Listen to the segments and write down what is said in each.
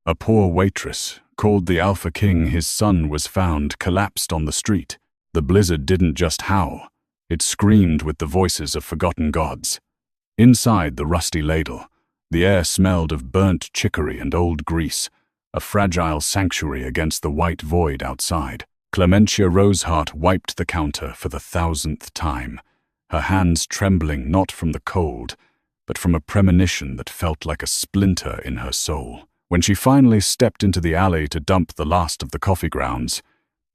A poor waitress called the Alpha King. His son was found collapsed on the street. The blizzard didn't just howl, it screamed with the voices of forgotten gods. Inside the rusty ladle, the air smelled of burnt chicory and old grease, a fragile sanctuary against the white void outside. Clementia Rosehart wiped the counter for the 1000th time, her hands trembling not from the cold, but from a premonition that felt like a splinter in her soul. When she finally stepped into the alley to dump the last of the coffee grounds,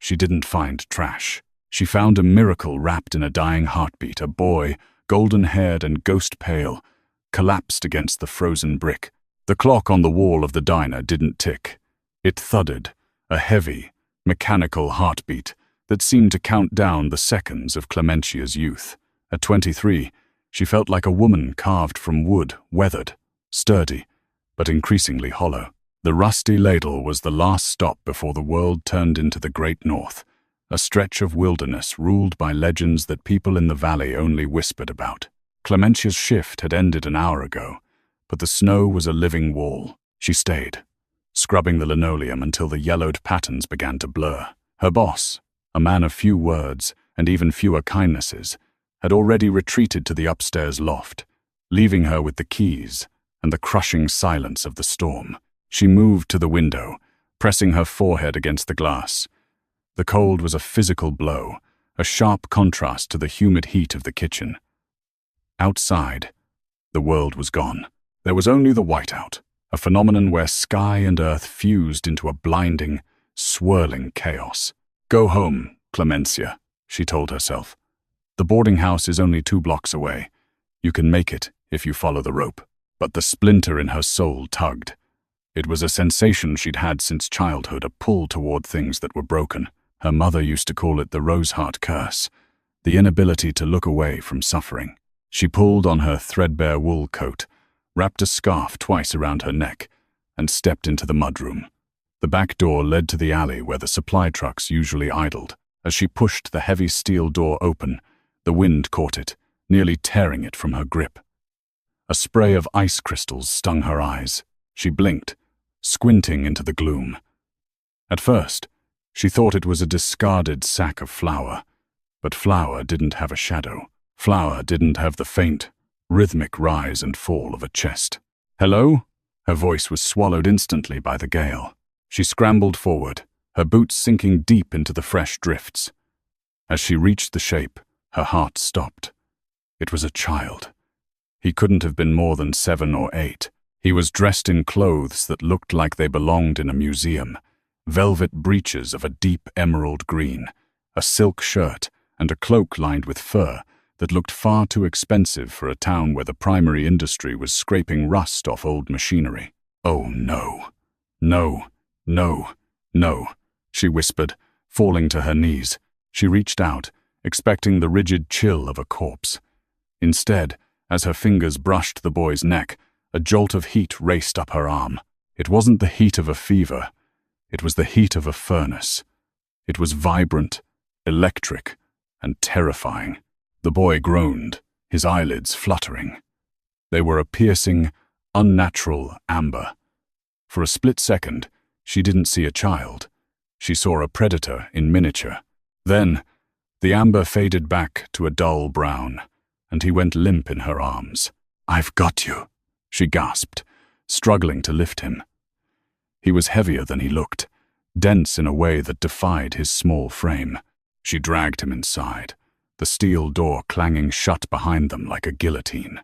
she didn't find trash. She found a miracle wrapped in a dying heartbeat. A boy, golden-haired and ghost-pale, collapsed against the frozen brick. The clock on the wall of the diner didn't tick. It thudded, a heavy, mechanical heartbeat that seemed to count down the seconds of Clementia's youth. At 23, she felt like a woman carved from wood, weathered, sturdy, but increasingly hollow. The rusty ladle was the last stop before the world turned into the Great North, a stretch of wilderness ruled by legends that people in the valley only whispered about. Clementia's shift had ended an hour ago, but the snow was a living wall. She stayed, scrubbing the linoleum until the yellowed patterns began to blur. Her boss, a man of few words and even fewer kindnesses, had already retreated to the upstairs loft, leaving her with the keys and the crushing silence of the storm. She moved to the window, pressing her forehead against the glass. The cold was a physical blow, a sharp contrast to the humid heat of the kitchen. Outside, the world was gone. There was only the whiteout, a phenomenon where sky and earth fused into a blinding, swirling chaos. "Go home, Clemencia," she told herself. "The boarding house is only 2 blocks away. You can make it if you follow the rope." But the splinter in her soul tugged. It was a sensation she'd had since childhood, a pull toward things that were broken. Her mother used to call it the Rosehart curse, the inability to look away from suffering. She pulled on her threadbare wool coat, wrapped a scarf twice around her neck, and stepped into the mudroom. The back door led to the alley where the supply trucks usually idled. As she pushed the heavy steel door open, the wind caught it, nearly tearing it from her grip. A spray of ice crystals stung her eyes. She blinked, squinting into the gloom. At first, she thought it was a discarded sack of flour, but flour didn't have a shadow. Flour didn't have the faint, rhythmic rise and fall of a chest. "Hello?" Her voice was swallowed instantly by the gale. She scrambled forward, her boots sinking deep into the fresh drifts. As she reached the shape, her heart stopped. It was a child. He couldn't have been more than 7 or 8. He was dressed in clothes that looked like they belonged in a museum, velvet breeches of a deep emerald green, a silk shirt, and a cloak lined with fur that looked far too expensive for a town where the primary industry was scraping rust off old machinery. "Oh no, no, no, no," she whispered, falling to her knees. She reached out, expecting the rigid chill of a corpse. Instead, as her fingers brushed the boy's neck, a jolt of heat raced up her arm. It wasn't the heat of a fever. It was the heat of a furnace. It was vibrant, electric, and terrifying. The boy groaned, his eyelids fluttering. They were a piercing, unnatural amber. For a split second, she didn't see a child. She saw a predator in miniature. Then, the amber faded back to a dull brown, and he went limp in her arms. "I've got you," she gasped, struggling to lift him. He was heavier than he looked, dense in a way that defied his small frame. She dragged him inside, the steel door clanging shut behind them like a guillotine.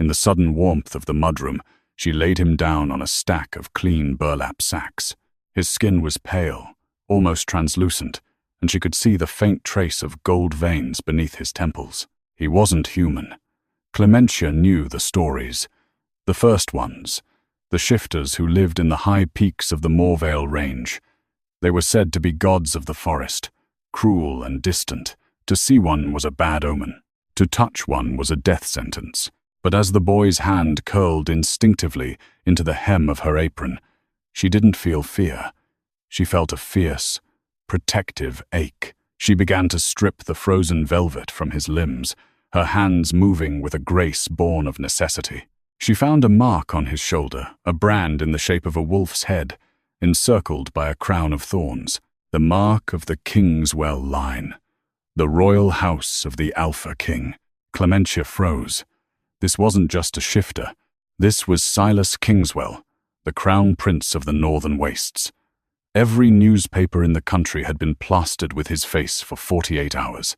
In the sudden warmth of the mudroom, she laid him down on a stack of clean burlap sacks. His skin was pale, almost translucent, and she could see the faint trace of gold veins beneath his temples. He wasn't human. Clementia knew the stories. The first ones, the shifters who lived in the high peaks of the Morvale Range. They were said to be gods of the forest, cruel and distant. To see one was a bad omen. To touch one was a death sentence. But as the boy's hand curled instinctively into the hem of her apron, she didn't feel fear. She felt a fierce, protective ache. She began to strip the frozen velvet from his limbs, her hands moving with a grace born of necessity. She found a mark on his shoulder, a brand in the shape of a wolf's head, encircled by a crown of thorns, the mark of the Kingswell line, the royal house of the Alpha King. Clementia froze. This wasn't just a shifter. This was Silas Kingswell, the crown prince of the northern wastes. Every newspaper in the country had been plastered with his face for 48 hours.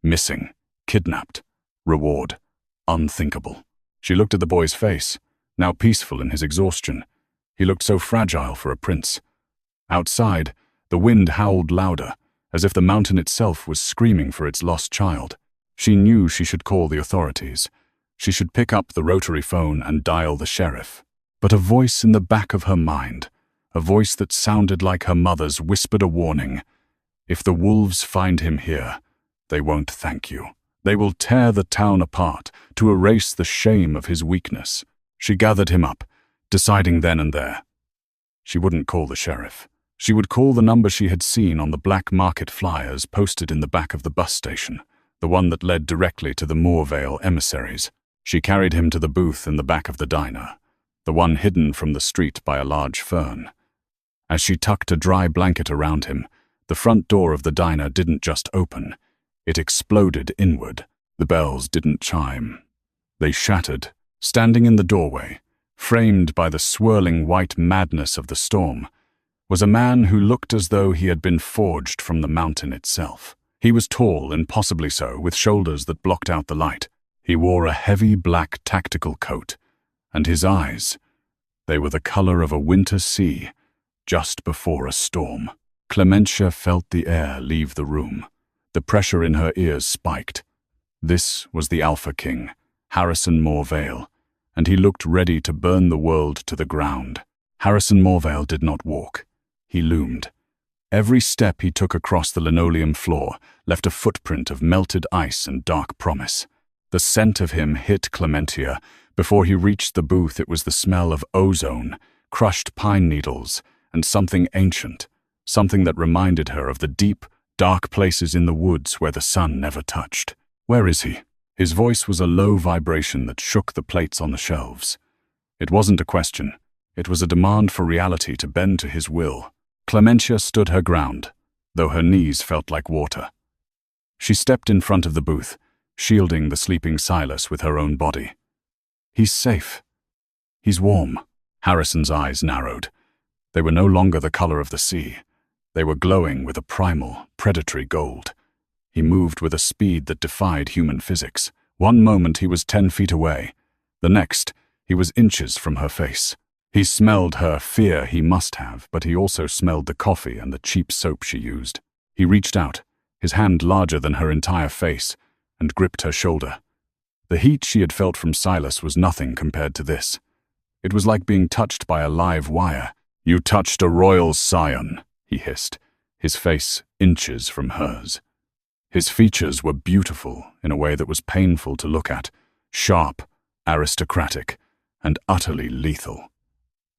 Missing, kidnapped, reward, unthinkable. She looked at the boy's face, now peaceful in his exhaustion. He looked so fragile for a prince. Outside, the wind howled louder, as if the mountain itself was screaming for its lost child. She knew she should call the authorities. She should pick up the rotary phone and dial the sheriff. But a voice in the back of her mind, a voice that sounded like her mother's, whispered a warning. If the wolves find him here, they won't thank you. They will tear the town apart to erase the shame of his weakness. She gathered him up, deciding then and there. She wouldn't call the sheriff. She would call the number she had seen on the black market flyers posted in the back of the bus station, the one that led directly to the Moorvale emissaries. She carried him to the booth in the back of the diner, the one hidden from the street by a large fern. As she tucked a dry blanket around him, the front door of the diner didn't just open. It exploded inward. The bells didn't chime. They shattered. Standing in the doorway, framed by the swirling white madness of the storm, was a man who looked as though he had been forged from the mountain itself. He was tall, impossibly so, with shoulders that blocked out the light. He wore a heavy black tactical coat, and his eyes, they were the color of a winter sea just before a storm. Clementia felt the air leave the room. The pressure in her ears spiked. This was the Alpha King, Harrison Moorvale, and he looked ready to burn the world to the ground. Harrison Moorvale did not walk. He loomed. Every step he took across the linoleum floor left a footprint of melted ice and dark promise. The scent of him hit Clementia. Before he reached the booth, it was the smell of ozone, crushed pine needles, and something ancient, something that reminded her of the deep, dark places in the woods where the sun never touched. "Where is he?" His voice was a low vibration that shook the plates on the shelves. It wasn't a question. It was a demand for reality to bend to his will. Clementia stood her ground, though her knees felt like water. She stepped in front of the booth, shielding the sleeping Silas with her own body. "He's safe. He's warm." Harrison's eyes narrowed. They were no longer the color of the sea. They were glowing with a primal, predatory gold. He moved with a speed that defied human physics. One moment he was 10 feet away. The next, he was inches from her face. He smelled her fear, he must have, but he also smelled the coffee and the cheap soap she used. He reached out, his hand larger than her entire face, and gripped her shoulder. The heat she had felt from Silas was nothing compared to this. It was like being touched by a live wire. "You touched a royal scion," he hissed, his face inches from hers. His features were beautiful in a way that was painful to look at, sharp, aristocratic, and utterly lethal.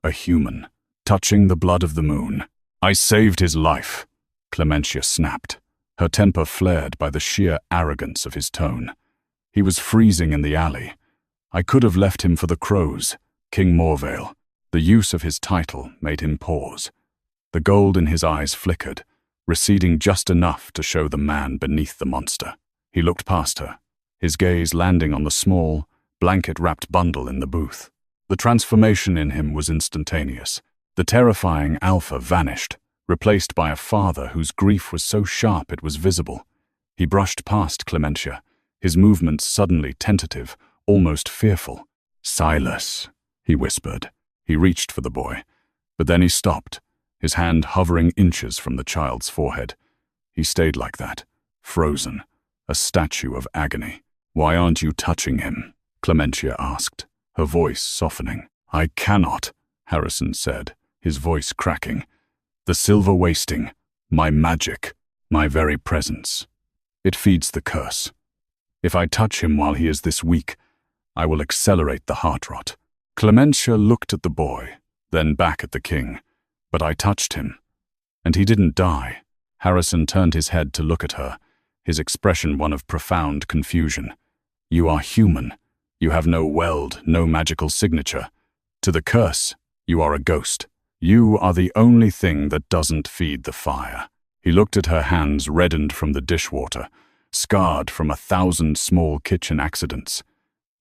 A human, touching the blood of the moon. "I saved his life," Clementia snapped, her temper flared by the sheer arrogance of his tone. He was freezing in the alley. I could have left him for the crows, King Moorvale. The use of his title made him pause. The gold in his eyes flickered, receding just enough to show the man beneath the monster. He looked past her, his gaze landing on the small, blanket-wrapped bundle in the booth. The transformation in him was instantaneous. The terrifying Alpha vanished, replaced by a father whose grief was so sharp it was visible. He brushed past Clementia, his movements suddenly tentative, almost fearful. "Silas," he whispered. He reached for the boy, but then he stopped, his hand hovering inches from the child's forehead. He stayed like that, frozen, a statue of agony. "Why aren't you touching him?" Clementia asked, her voice softening. "I cannot," Harrison said, his voice cracking. "The silver wasting, my magic, my very presence. It feeds the curse. If I touch him while he is this weak, I will accelerate the heart rot." Clementia looked at the boy, then back at the king. "But I touched him, and he didn't die." Harrison turned his head to look at her, his expression one of profound confusion. "You are human. You have no weld, no magical signature. To the curse, you are a ghost. You are the only thing that doesn't feed the fire." He looked at her hands reddened from the dishwater, scarred from 1,000 small kitchen accidents.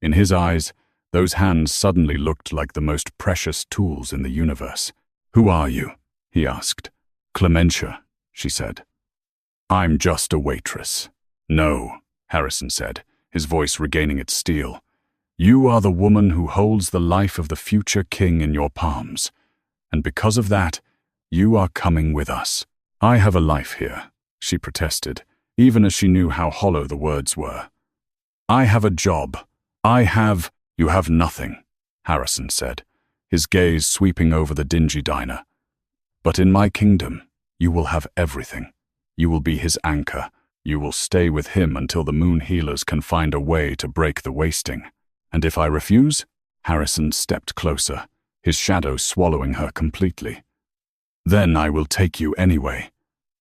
In his eyes, those hands suddenly looked like the most precious tools in the universe. "Who are you?" he asked. "Clementia," she said. "I'm just a waitress." "No," Harrison said, his voice regaining its steel. "You are the woman who holds the life of the future king in your palms. And because of that, you are coming with us." "I have a life here," she protested, even as she knew how hollow the words were. "I have a job. You have nothing," Harrison said, his gaze sweeping over the dingy diner. "But in my kingdom, you will have everything. You will be his anchor. You will stay with him until the moon healers can find a way to break the wasting. And if I refuse?" Harrison stepped closer, his shadow swallowing her completely. "Then I will take you anyway.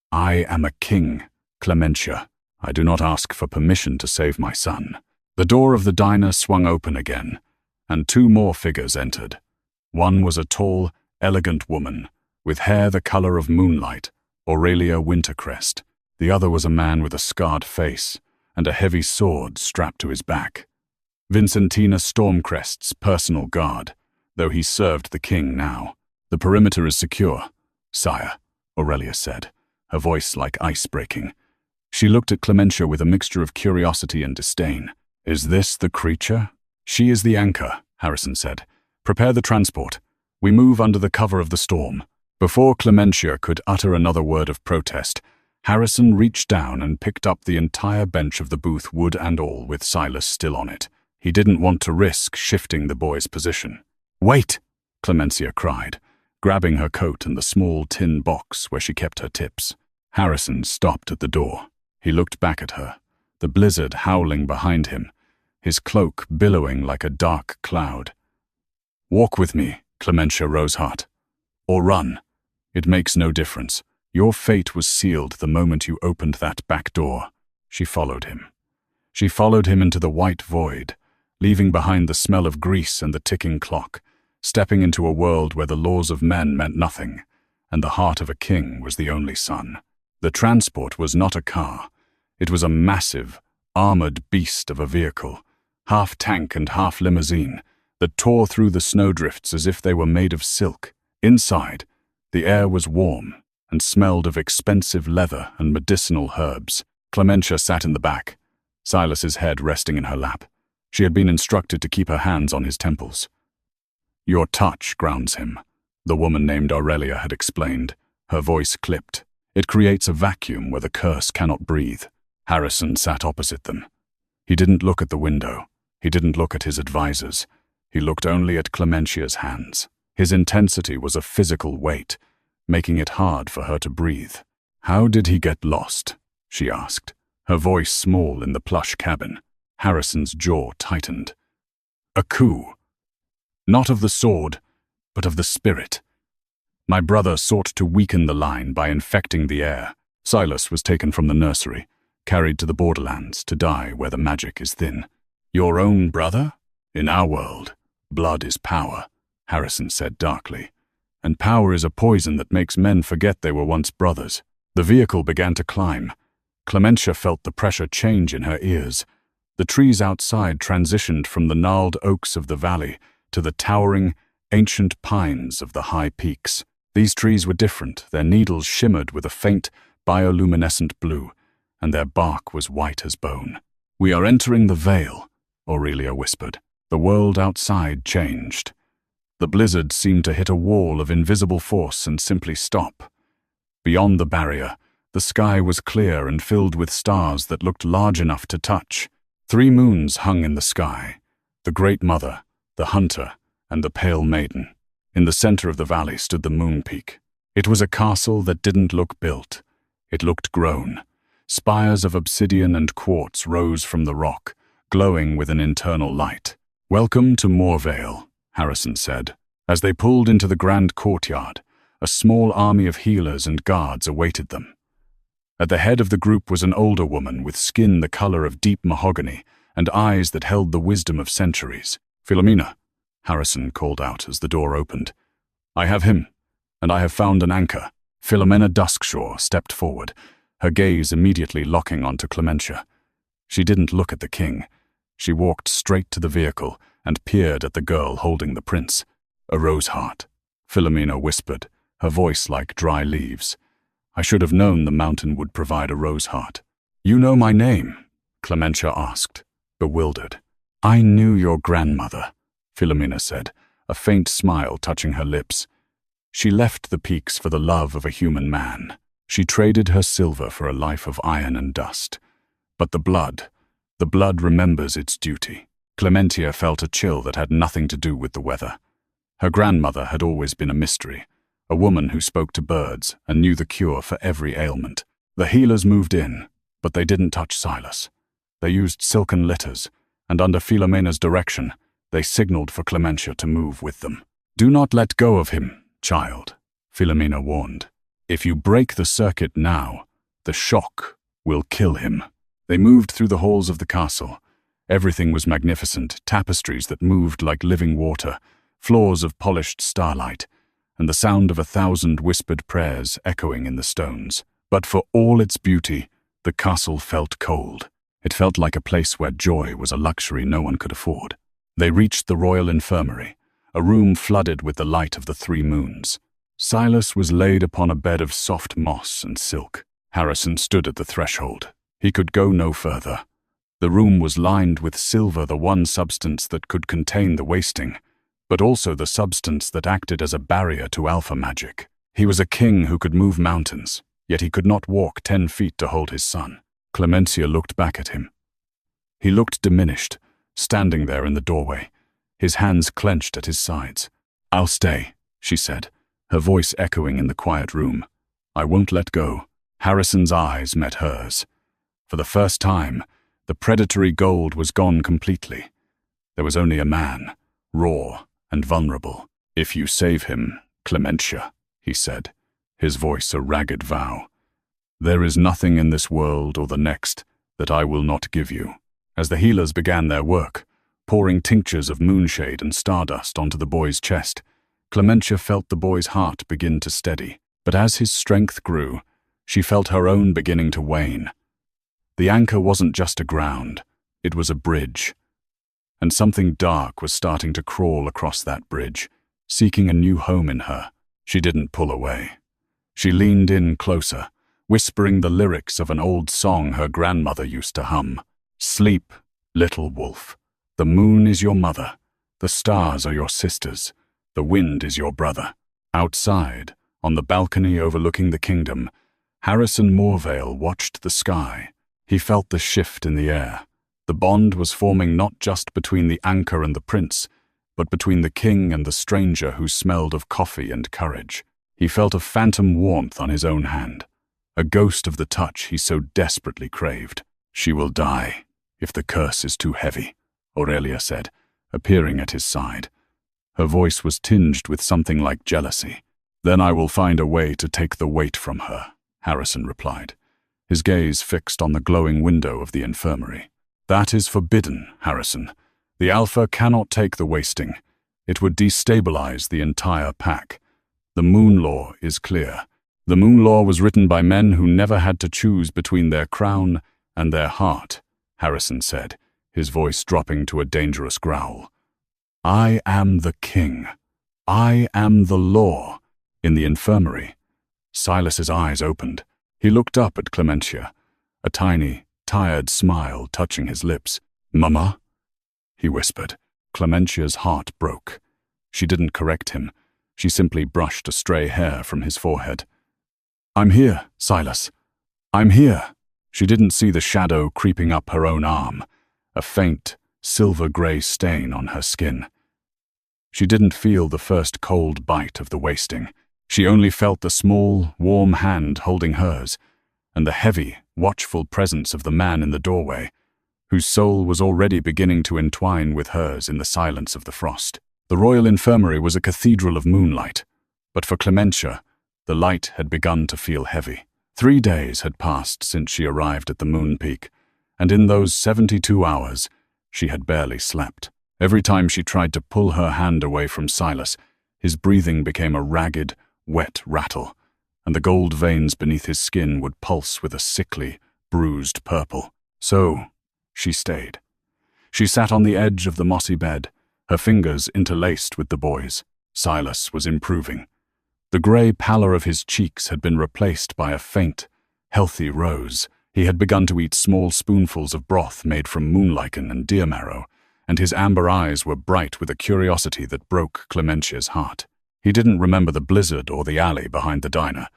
I am a king, Clementia. I do not ask for permission to save my son." The door of the diner swung open again, and 2 more figures entered. One was a tall, elegant woman, with hair the color of moonlight, Aurelia Wintercrest. The other was a man with a scarred face and a heavy sword strapped to his back. Vincentina Stormcrest's personal guard, though he served the king now. "The perimeter is secure, sire," Aurelia said, her voice like ice breaking. She looked at Clementia with a mixture of curiosity and disdain. "Is this the creature?" "She is the anchor," Harrison said. "Prepare the transport. We move under the cover of the storm." Before Clementia could utter another word of protest, Harrison reached down and picked up the entire bench of the booth, wood and all, with Silas still on it. He didn't want to risk shifting the boy's position. "Wait!" Clementia cried, grabbing her coat and the small tin box where she kept her tips. Harrison stopped at the door. He looked back at her, the blizzard howling behind him, his cloak billowing like a dark cloud. "Walk with me, Clementia Rosehart. Or run. It makes no difference. Your fate was sealed the moment you opened that back door." She followed him. She followed him into the white void, leaving behind the smell of grease and the ticking clock, stepping into a world where the laws of men meant nothing, and the heart of a king was the only son. The transport was not a car. It was a massive, armored beast of a vehicle, half tank and half limousine, that tore through the snowdrifts as if they were made of silk. Inside, the air was warm and smelled of expensive leather and medicinal herbs. Clementia sat in the back, Silas's head resting in her lap. She had been instructed to keep her hands on his temples. "Your touch grounds him," the woman named Aurelia had explained, her voice clipped. "It creates a vacuum where the curse cannot breathe." Harrison sat opposite them. He didn't look at the window. He didn't look at his advisors. He looked only at Clementia's hands. His intensity was a physical weight, making it hard for her to breathe. "How did he get lost?" she asked, her voice small in the plush cabin. Harrison's jaw tightened. "A coup. Not of the sword, but of the spirit. My brother sought to weaken the line by infecting the air. Silas was taken from the nursery, carried to the borderlands to die where the magic is thin." "Your own brother? In our world, blood is power," Harrison said darkly. "And power is a poison that makes men forget they were once brothers." The vehicle began to climb. Clementia felt the pressure change in her ears. The trees outside transitioned from the gnarled oaks of the valley to the towering, ancient pines of the high peaks. These trees were different. Their needles shimmered with a faint, bioluminescent blue, and their bark was white as bone. "We are entering the Vale," Aurelia whispered. The world outside changed. The blizzard seemed to hit a wall of invisible force and simply stop. Beyond the barrier, the sky was clear and filled with stars that looked large enough to touch. 3 moons hung in the sky, the Great Mother, the Hunter, and the Pale Maiden. In the center of the valley stood the Moon Peak. It was a castle that didn't look built. It looked grown. Spires of obsidian and quartz rose from the rock, glowing with an internal light. "Welcome to Moorvale," Harrison said. As they pulled into the grand courtyard, a small army of healers and guards awaited them. At the head of the group was an older woman with skin the color of deep mahogany and eyes that held the wisdom of centuries. "Philomena," Harrison called out as the door opened. "I have him, and I have found an anchor." Philomena Duskshaw stepped forward, her gaze immediately locking onto Clementia. She didn't look at the king. She walked straight to the vehicle and peered at the girl holding the prince. "A rose heart," Philomena whispered, her voice like dry leaves. "I should have known the mountain would provide a rose heart." "You know my name?" Clementia asked, bewildered. "I knew your grandmother," Philomena said, a faint smile touching her lips. "She left the peaks for the love of a human man. She traded her silver for a life of iron and dust. But the blood remembers its duty." Clementia felt a chill that had nothing to do with the weather. Her grandmother had always been a mystery, a woman who spoke to birds and knew the cure for every ailment. The healers moved in, but they didn't touch Silas. They used silken litters, and under Philomena's direction, they signaled for Clementia to move with them. "Do not let go of him, child," Philomena warned. "If you break the circuit now, the shock will kill him." They moved through the halls of the castle. Everything was magnificent, tapestries that moved like living water, floors of polished starlight, and the sound of 1,000 whispered prayers echoing in the stones. But for all its beauty, the castle felt cold. It felt like a place where joy was a luxury no one could afford. They reached the royal infirmary, a room flooded with the light of the 3 moons. Silas was laid upon a bed of soft moss and silk. Harrison stood at the threshold. He could go no further. The room was lined with silver, the one substance that could contain the wasting, but also the substance that acted as a barrier to alpha magic. He was a king who could move mountains, yet he could not walk 10 feet to hold his son. Clementia looked back at him. He looked diminished, standing there in the doorway, his hands clenched at his sides. "I'll stay," she said, her voice echoing in the quiet room. "I won't let go." Harrison's eyes met hers. For the first time, the predatory gold was gone completely. There was only a man, raw and vulnerable. "If you save him, Clementia," he said, his voice a ragged vow, "there is nothing in this world or the next that I will not give you." As the healers began their work, pouring tinctures of moonshade and stardust onto the boy's chest, Clementia felt the boy's heart begin to steady. But as his strength grew, she felt her own beginning to wane. The anchor wasn't just a ground, it was a bridge. And something dark was starting to crawl across that bridge, seeking a new home in her. She didn't pull away. She leaned in closer, whispering the lyrics of an old song her grandmother used to hum. "Sleep, little wolf. The moon is your mother. The stars are your sisters. The wind is your brother." Outside, on the balcony overlooking the kingdom, Harrison Morvale watched the sky. He felt the shift in the air. The bond was forming not just between the anchor and the prince, but between the king and the stranger who smelled of coffee and courage. He felt a phantom warmth on his own hand, a ghost of the touch he so desperately craved. "She will die, if the curse is too heavy," Aurelia said, appearing at his side. Her voice was tinged with something like jealousy. "Then I will find a way to take the weight from her," Harrison replied, his gaze fixed on the glowing window of the infirmary. "That is forbidden, Harrison. The Alpha cannot take the wasting. It would destabilize the entire pack. The Moon Law is clear. The Moon Law was written by men who never had to choose between their crown and their heart," Harrison said, his voice dropping to a dangerous growl. "I am the king. I am the law." In the infirmary, Silas's eyes opened. He looked up at Clementia, a tiny, tired smile touching his lips. "Mama?" he whispered. Clementia's heart broke. She didn't correct him. She simply brushed a stray hair from his forehead. "I'm here, Silas. I'm here." She didn't see the shadow creeping up her own arm, a faint, silver-gray stain on her skin. She didn't feel the first cold bite of the wasting. She only felt the small, warm hand holding hers, and the heavy, watchful presence of the man in the doorway, whose soul was already beginning to entwine with hers in the silence of the frost. The royal infirmary was a cathedral of moonlight, but for Clementia, the light had begun to feel heavy. 3 days had passed since she arrived at the Moon Peak, and in those 72 hours, She had barely slept. Every time she tried to pull her hand away from Silas, his breathing became a ragged, wet rattle, and the gold veins beneath his skin would pulse with a sickly, bruised purple. So, she stayed. She sat on the edge of the mossy bed, her fingers interlaced with the boy's. Silas was improving. The grey pallor of his cheeks had been replaced by a faint, healthy rose. He had begun to eat small spoonfuls of broth made from moonlichen and deer marrow, and his amber eyes were bright with a curiosity that broke Clementia's heart. He didn't remember the blizzard or the alley behind the diner.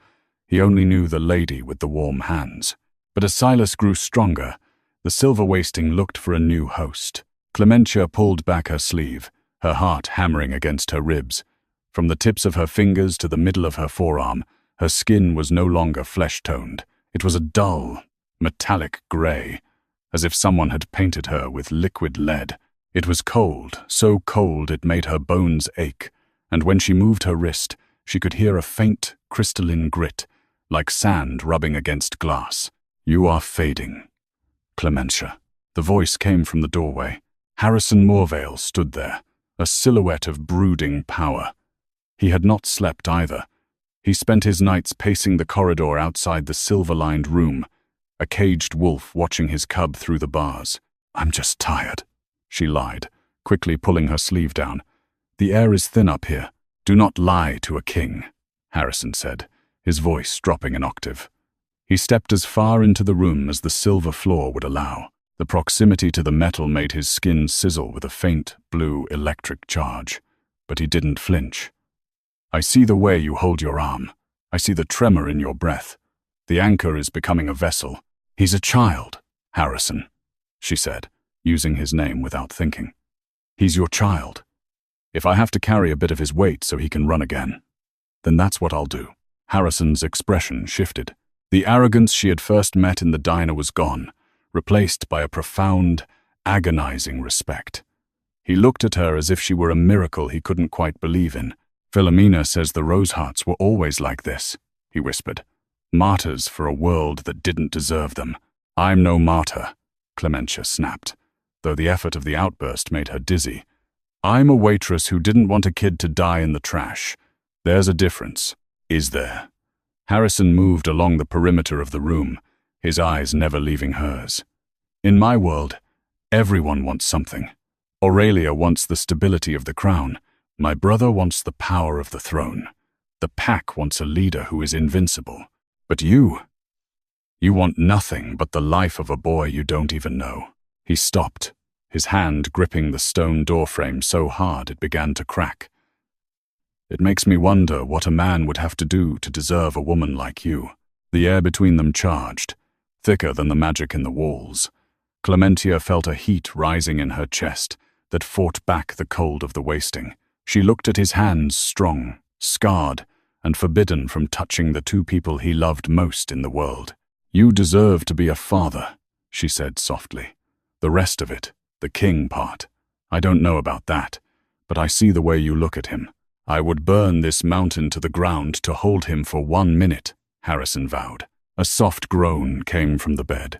He only knew the lady with the warm hands. But as Silas grew stronger, the silver wasting looked for a new host. Clementia pulled back her sleeve, her heart hammering against her ribs. From the tips of her fingers to the middle of her forearm, her skin was no longer flesh-toned. It was a dull, metallic grey, as if someone had painted her with liquid lead. It was cold, so cold it made her bones ache, and when she moved her wrist, she could hear a faint, crystalline grit, like sand rubbing against glass. "You are fading, Clementia." The voice came from the doorway. Harrison Moorvale stood there, a silhouette of brooding power. He had not slept either. He spent his nights pacing the corridor outside the silver-lined room, a caged wolf watching his cub through the bars. "I'm just tired," she lied, quickly pulling her sleeve down. "The air is thin up here." "Do not lie to a king," Harrison said, his voice dropping an octave. He stepped as far into the room as the silver floor would allow. The proximity to the metal made his skin sizzle with a faint, blue electric charge. But he didn't flinch. "I see the way you hold your arm. I see the tremor in your breath. The anchor is becoming a vessel." "He's a child, Harrison," she said, using his name without thinking. "He's your child. If I have to carry a bit of his weight so he can run again, then that's what I'll do." Harrison's expression shifted. The arrogance she had first met in the diner was gone, replaced by a profound, agonizing respect. He looked at her as if she were a miracle he couldn't quite believe in. "Philomena says the Rosehearts were always like this," he whispered. "Martyrs for a world that didn't deserve them." "I'm no martyr," Clementia snapped, though the effort of the outburst made her dizzy. "I'm a waitress who didn't want a kid to die in the trash. There's a difference, is there?" Harrison moved along the perimeter of the room, his eyes never leaving hers. "In my world, everyone wants something. Aurelia wants the stability of the crown. My brother wants the power of the throne. The pack wants a leader who is invincible. But you want nothing but the life of a boy you don't even know." He stopped, his hand gripping the stone doorframe so hard it began to crack. "It makes me wonder what a man would have to do to deserve a woman like you." The air between them charged, thicker than the magic in the walls. Clementia felt a heat rising in her chest that fought back the cold of the wasting. She looked at his hands, strong, scarred, and forbidden from touching the two people he loved most in the world. "You deserve to be a father," she said softly. "The rest of it, the king part, I don't know about that, but I see the way you look at him." "I would burn this mountain to the ground to hold him for 1 minute, Harrison vowed. A soft groan came from the bed.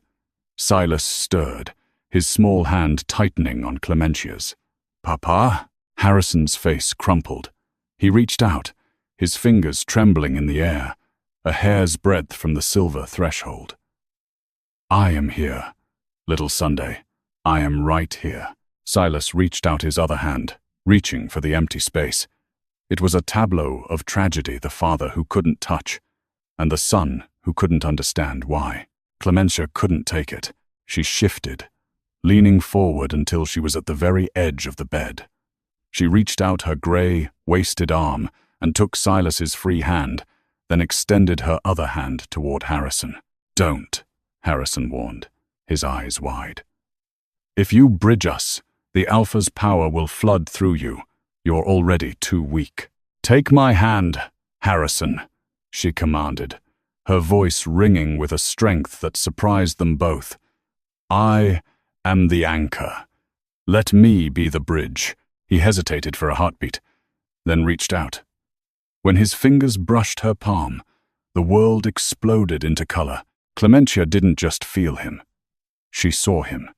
Silas stirred, his small hand tightening on Clementia's. "Papa?" Harrison's face crumpled. He reached out, his fingers trembling in the air, a hair's breadth from the silver threshold. "I am here, little Sunday. I am right here." Silas reached out his other hand, reaching for the empty space. It was a tableau of tragedy, the father who couldn't touch, and the son who couldn't understand why. Clementia couldn't take it. She shifted, leaning forward until she was at the very edge of the bed. She reached out her grey, wasted arm and took Silas's free hand, then extended her other hand toward Harrison. "Don't," Harrison warned, his eyes wide. "If you bridge us, the Alpha's power will flood through you. You're already too weak." "Take my hand, Harrison," she commanded, her voice ringing with a strength that surprised them both. "I am the anchor. Let me be the bridge." He hesitated for a heartbeat, then reached out. When his fingers brushed her palm, the world exploded into color. Clementia didn't just feel him. She saw him.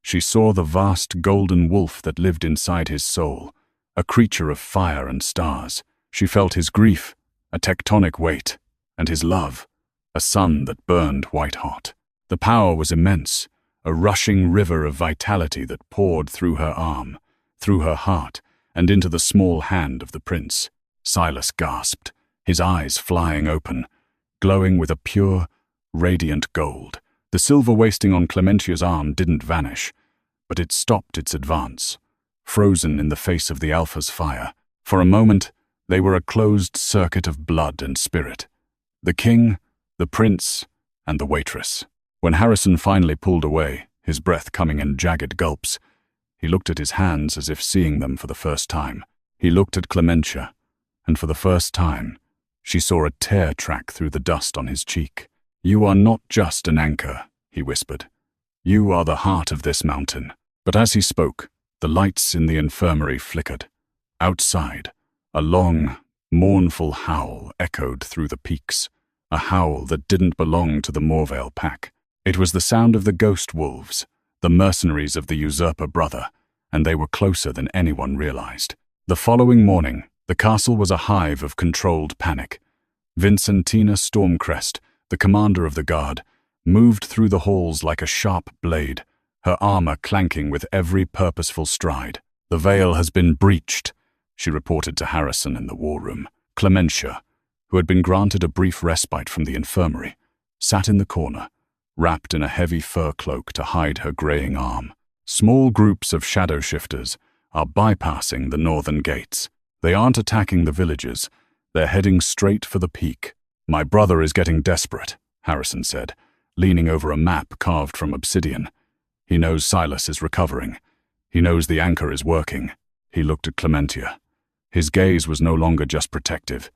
She saw the vast golden wolf that lived inside his soul, a creature of fire and stars. She felt his grief, a tectonic weight, and his love, a sun that burned white-hot. The power was immense, a rushing river of vitality that poured through her arm, through her heart, and into the small hand of the prince. Silas gasped, his eyes flying open, glowing with a pure, radiant gold. The silver wasting on Clementia's arm didn't vanish, but it stopped its advance, frozen in the face of the Alpha's fire. For a moment, they were a closed circuit of blood and spirit. The king, the prince, and the waitress. When Harrison finally pulled away, his breath coming in jagged gulps, he looked at his hands as if seeing them for the first time. He looked at Clementia, and for the first time, she saw a tear track through the dust on his cheek. "You are not just an anchor," he whispered. "You are the heart of this mountain." But as he spoke, the lights in the infirmary flickered. Outside, a long, mournful howl echoed through the peaks, a howl that didn't belong to the Morvale pack. It was the sound of the ghost wolves, the mercenaries of the usurper brother, and they were closer than anyone realized. The following morning, the castle was a hive of controlled panic. Vincentina Stormcrest, the commander of the guard, moved through the halls like a sharp blade, her armor clanking with every purposeful stride. "The veil has been breached," she reported to Harrison in the war room. Clementia, who had been granted a brief respite from the infirmary, sat in the corner, wrapped in a heavy fur cloak to hide her graying arm. Small groups of shadow shifters are bypassing the northern gates. They aren't attacking the villages. They're heading straight for the peak. "My brother is getting desperate," Harrison said, leaning over a map carved from obsidian. "He knows Silas is recovering. He knows the anchor is working." He looked at Clementia. His gaze was no longer just protective.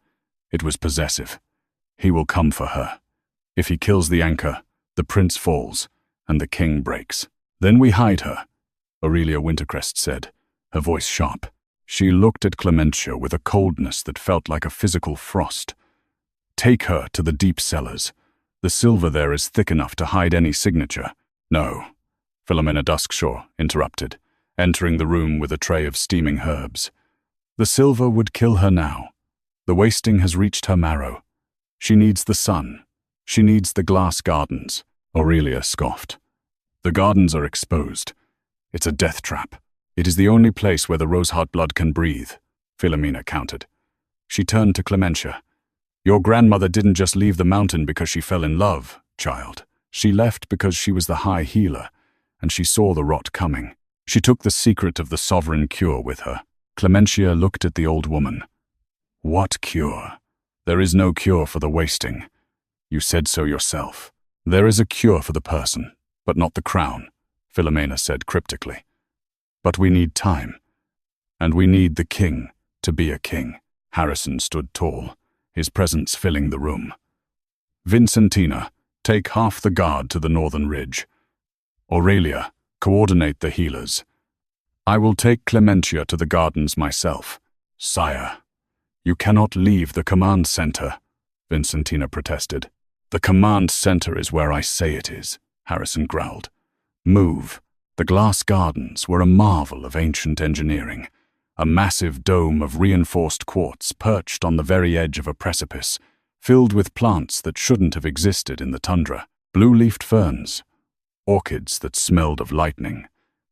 It was possessive. He will come for her. If he kills the anchor, the prince falls, and the king breaks. "Then we hide her," Aurelia Wintercrest said, her voice sharp. She looked at Clementia with a coldness that felt like a physical frost. "Take her to the deep cellars. The silver there is thick enough to hide any signature." "No," Philomena Duskshaw interrupted, entering the room with a tray of steaming herbs. "The silver would kill her now. The wasting has reached her marrow. She needs the sun. She needs the glass gardens." Aurelia scoffed. "The gardens are exposed. It's a death trap. It is the only place where the Roseheart blood can breathe," Philomena countered. She turned to Clementia. "Your grandmother didn't just leave the mountain because she fell in love, child. She left because she was the high healer, and she saw the rot coming. She took the secret of the sovereign cure with her." Clementia looked at the old woman. "What cure? There is no cure for the wasting. You said so yourself." "There is a cure for the person, but not the crown," Philomena said cryptically. "But we need time. And we need the king to be a king." Harrison stood tall, his presence filling the room. "Vincentina, take half the guard to the northern ridge. Aurelia, coordinate the healers. I will take Clementia to the gardens myself." "Sire, you cannot leave the command center," Vincentina protested. "The command center is where I say it is," Harrison growled. "Move." The glass gardens were a marvel of ancient engineering, a massive dome of reinforced quartz perched on the very edge of a precipice, filled with plants that shouldn't have existed in the tundra. Blue-leafed ferns, orchids that smelled of lightning,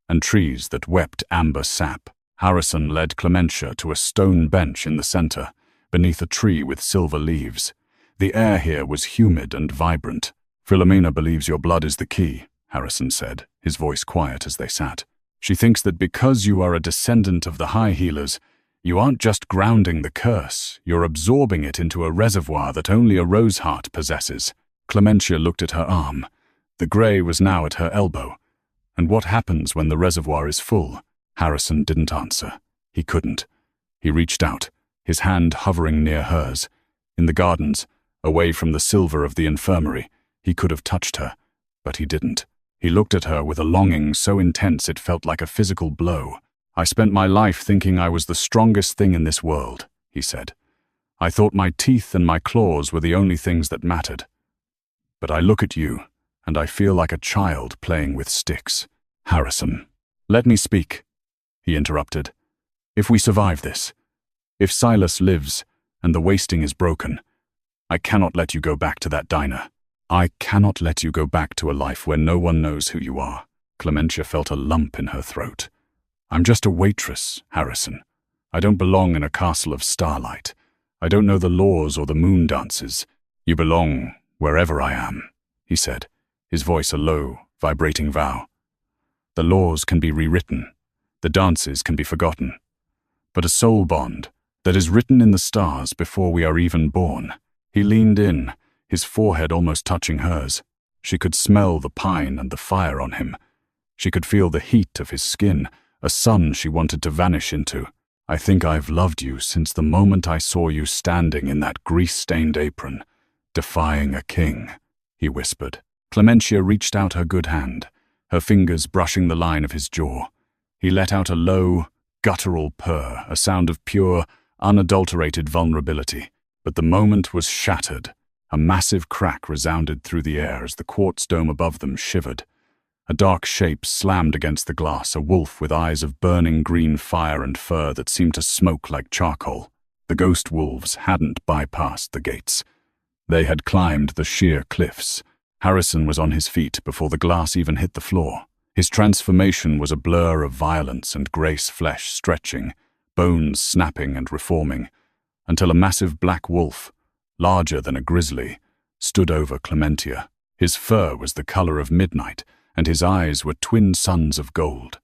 and trees that wept amber sap. Harrison led Clementia to a stone bench in the center, beneath a tree with silver leaves. The air here was humid and vibrant. "Philomena believes your blood is the key," Harrison said, his voice quiet as they sat. "She thinks that because you are a descendant of the high healers, you aren't just grounding the curse, you're absorbing it into a reservoir that only a Roseheart possesses." Clementia looked at her arm. The grey was now at her elbow. "And what happens when the reservoir is full?" Harrison didn't answer. He couldn't. He reached out, his hand hovering near hers. In the gardens, away from the silver of the infirmary, he could have touched her, but he didn't. He looked at her with a longing so intense it felt like a physical blow. "I spent my life thinking I was the strongest thing in this world," he said. "I thought my teeth and my claws were the only things that mattered. But I look at you, and I feel like a child playing with sticks." Harrison, let me speak, he interrupted. If we survive this, if Silas lives and the wasting is broken, I cannot let you go back to that diner. I cannot let you go back to a life where no one knows who you are. Clementia felt a lump in her throat. I'm just a waitress, Harrison. I don't belong in a castle of starlight. I don't know the laws or the moon dances. You belong wherever I am, he said, his voice a low, vibrating vow. The laws can be rewritten. The dances can be forgotten. But a soul bond that is written in the stars before we are even born. He leaned in, his forehead almost touching hers. She could smell the pine and the fire on him. She could feel the heat of his skin, a sun she wanted to vanish into. I think I've loved you since the moment I saw you standing in that grease-stained apron, defying a king, he whispered. Clementia reached out her good hand, her fingers brushing the line of his jaw. He let out a low, guttural purr, a sound of pure, unadulterated vulnerability. But the moment was shattered. A massive crack resounded through the air as the quartz dome above them shivered. A dark shape slammed against the glass, a wolf with eyes of burning green fire and fur that seemed to smoke like charcoal. The ghost wolves hadn't bypassed the gates. They had climbed the sheer cliffs. Harrison was on his feet before the glass even hit the floor. His transformation was a blur of violence and grace, flesh stretching, bones snapping and reforming, until a massive black wolf, larger than a grizzly, stood over Clementia. His fur was the color of midnight, and his eyes were twin suns of gold.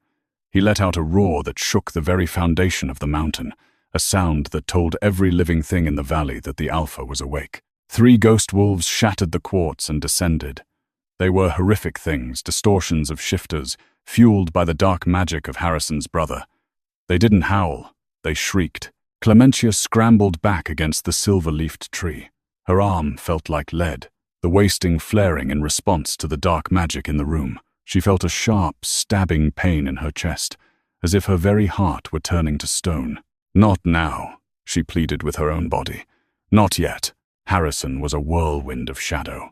He let out a roar that shook the very foundation of the mountain, a sound that told every living thing in the valley that the Alpha was awake. 3 ghost wolves shattered the quartz and descended. They were horrific things, distortions of shifters, fueled by the dark magic of Harrison's brother. They didn't howl, they shrieked. Clementia scrambled back against the silver-leafed tree. Her arm felt like lead, the wasting flaring in response to the dark magic in the room. She felt a sharp, stabbing pain in her chest, as if her very heart were turning to stone. Not now, she pleaded with her own body. Not yet. Harrison was a whirlwind of shadow.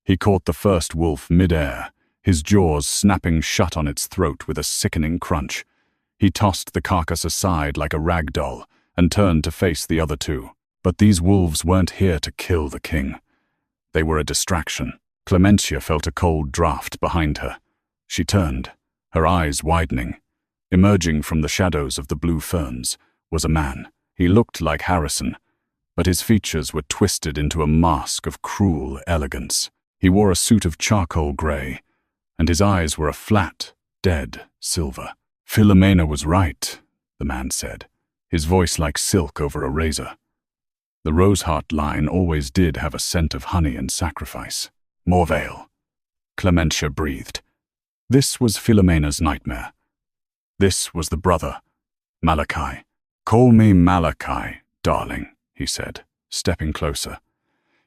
He caught the first wolf mid-air, his jaws snapping shut on its throat with a sickening crunch. He tossed the carcass aside like a rag doll and turned to face the other 2. But these wolves weren't here to kill the king. They were a distraction. Clementia felt a cold draft behind her. She turned, her eyes widening. Emerging from the shadows of the blue ferns was a man. He looked like Harrison, but his features were twisted into a mask of cruel elegance. He wore a suit of charcoal gray, and his eyes were a flat, dead silver. Philomena was right, the man said, his voice like silk over a razor. The Roseheart line always did have a scent of honey and sacrifice. Morvale. Clementia breathed. This was Philomena's nightmare. This was the brother, Malachi. Call me Malachi, darling, he said, stepping closer.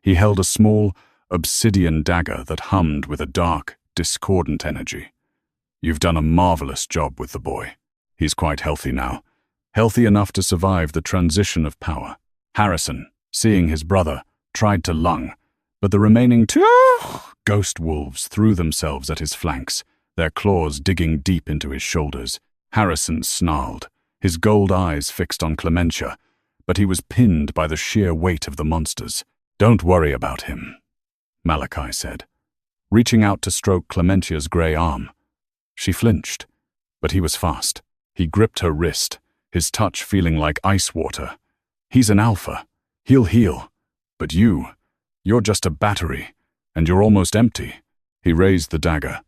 He held a small, obsidian dagger that hummed with a dark, discordant energy. You've done a marvelous job with the boy. He's quite healthy now, healthy enough to survive the transition of power. Harrison, seeing his brother, tried to lung, but the remaining 2 ghost wolves threw themselves at his flanks, their claws digging deep into his shoulders. Harrison snarled, his gold eyes fixed on Clementia, but he was pinned by the sheer weight of the monsters. Don't worry about him, Malachi said, reaching out to stroke Clementia's gray arm. She flinched, but he was fast. He gripped her wrist, his touch feeling like ice water. He's an alpha. He'll heal. But you're just a battery, and you're almost empty. He raised the dagger.